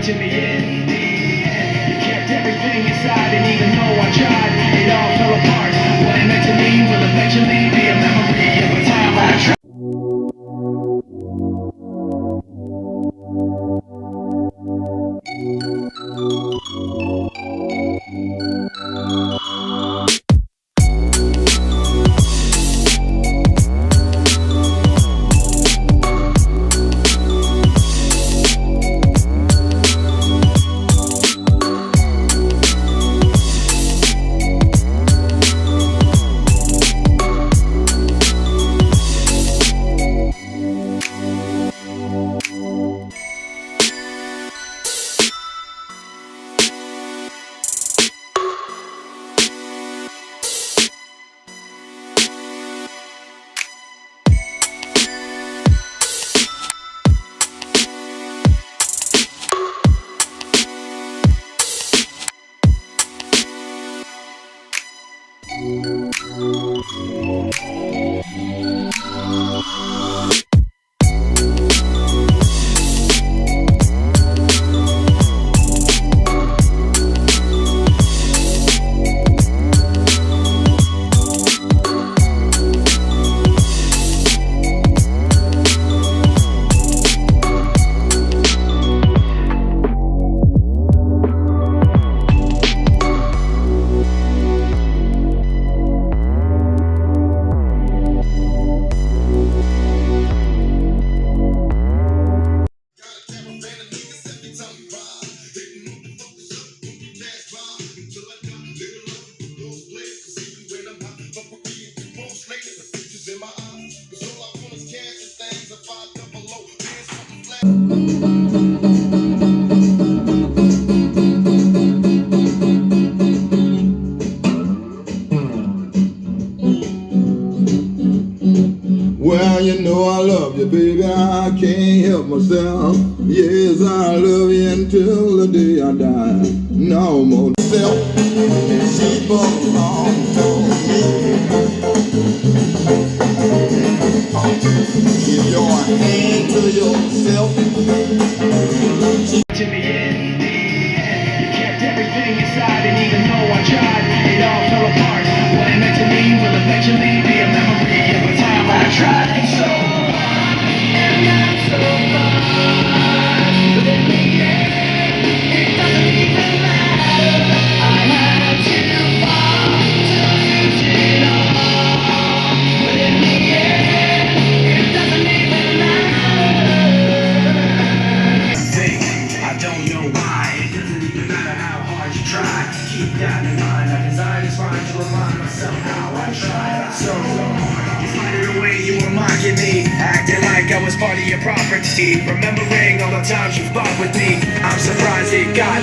to me in the end. You kept everything inside, and even though I tried, it all fell apart. What it meant to me will eventually be a memory of a time I tried. Well, you know I love you, baby, I can't help myself. Yes, I love you until the day I die. No more self, she belongs to me. Give your hand to yourself. To me in the end. You kept everything inside, and even though I tried, it all fell apart. What it meant to me will eventually be a memory of a time I tried so hard and not so far. But in the end, it doesn't even matter. I had to fall to lose it all. But in the end, it doesn't even matter. I don't know why. It doesn't even matter how hard you try. Keep that in mind. I designed this rhyme to remind myself how I tried so hard. You find it away, you were mocking me, acting like I was part of your property. Remembering all the times you fought with me, I'm surprised it got